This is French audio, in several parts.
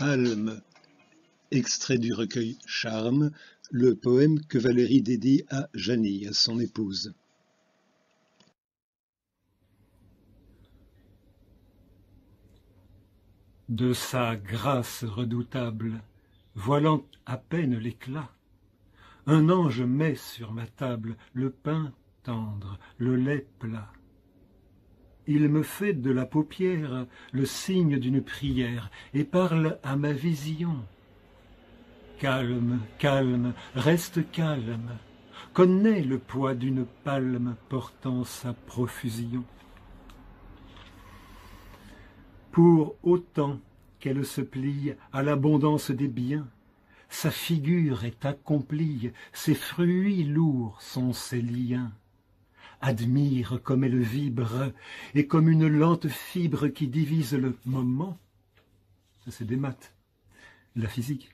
Palme, extrait du recueil Charme, le poème que Valérie dédie à Janie, à son épouse. De sa grâce redoutable, voilant à peine l'éclat, un ange met sur ma table le pain tendre, le lait plat. Il me fait de la paupière le signe d'une prière et parle à ma vision. Calme, calme, reste calme, connais le poids d'une palme portant sa profusion. Pour autant qu'elle se plie à l'abondance des biens, sa figure est accomplie, ses fruits lourds sont ses liens. Admire comme elle vibre, et comme une lente fibre qui divise le moment, ça c'est des maths, la physique,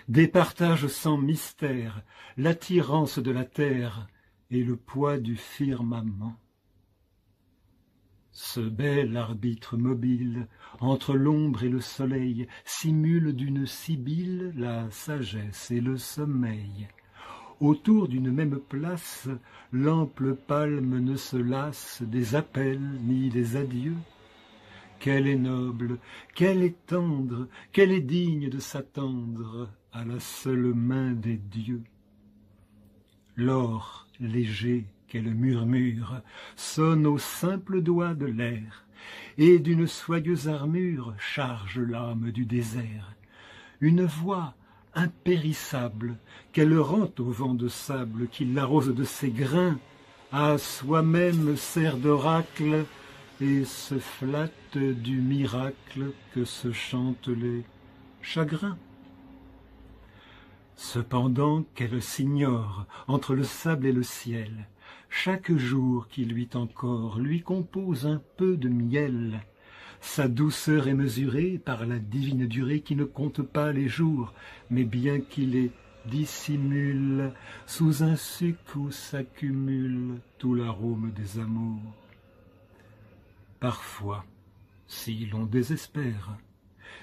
départage sans mystère l'attirance de la terre et le poids du firmament. Ce bel arbitre mobile, entre l'ombre et le soleil, simule d'une sibylle la sagesse et le sommeil. Autour d'une même place, l'ample palme ne se lasse des appels ni des adieux. Qu'elle est noble, qu'elle est tendre, qu'elle est digne de s'attendre à la seule main des dieux. L'or léger qu'elle murmure sonne au simple doigt de l'air, et d'une soyeuse armure charge l'âme du désert. Une voix impérissable qu'elle rend au vent de sable qui l'arrose de ses grains, à soi-même sert d'oracle et se flatte du miracle que se chantent les chagrins. Cependant qu'elle s'ignore entre le sable et le ciel, chaque jour qui luit encore lui compose un peu de miel. Sa douceur est mesurée par la divine durée qui ne compte pas les jours, mais bien qu'il les dissimule sous un suc où s'accumule tout l'arôme des amours. Parfois, si l'on désespère,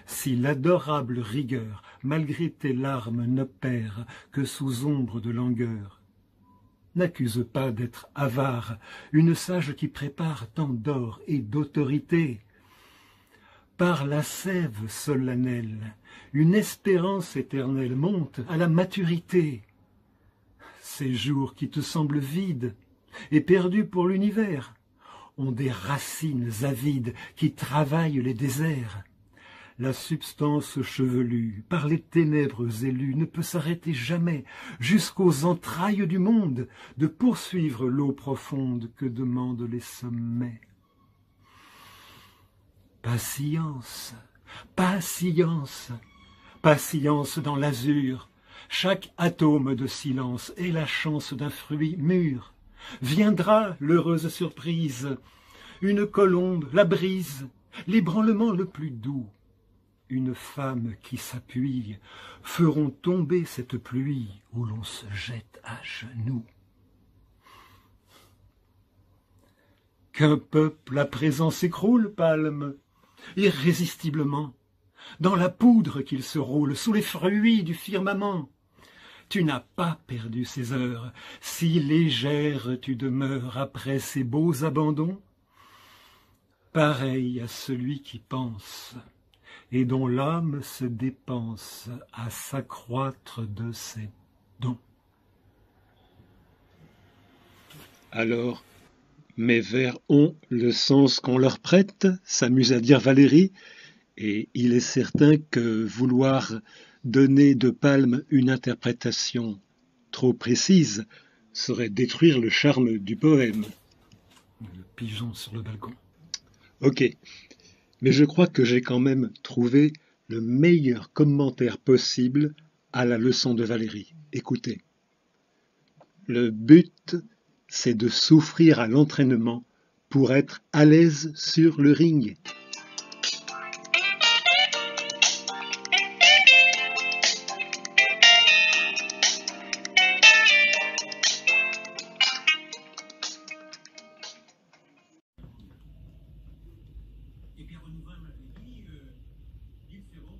si l'adorable rigueur, malgré tes larmes, n'opère que sous ombre de langueur, n'accuse pas d'être avare une sage qui prépare tant d'or et d'autorité. Par la sève solennelle, une espérance éternelle monte à la maturité. Ces jours qui te semblent vides et perdus pour l'univers ont des racines avides qui travaillent les déserts. La substance chevelue, par les ténèbres élues, ne peut s'arrêter jamais jusqu'aux entrailles du monde de poursuivre l'eau profonde que demandent les sommets. Patience, patience, patience dans l'azur, chaque atome de silence est la chance d'un fruit mûr. Viendra l'heureuse surprise, une colombe, la brise, l'ébranlement le plus doux. Une femme qui s'appuie feront tomber cette pluie où l'on se jette à genoux. Qu'un peuple à présent s'écroule, Palme, irrésistiblement, dans la poudre qu'il se roule, sous les fruits du firmament. Tu n'as pas perdu ces heures, si légère tu demeures après ces beaux abandons. Pareil à celui qui pense, et dont l'âme se dépense à s'accroître de ses dons. Alors, mes vers ont le sens qu'on leur prête, s'amuse à dire Valérie, et il est certain que vouloir donner de Palme une interprétation trop précise serait détruire le charme du poème. Le pigeon sur le balcon. Ok, mais je crois que j'ai quand même trouvé le meilleur commentaire possible à la leçon de Valérie. Écoutez, le but, c'est de souffrir à l'entraînement pour être à l'aise sur le ring. Et Pierre Renouvin m'avait dit, Gilles Ferrand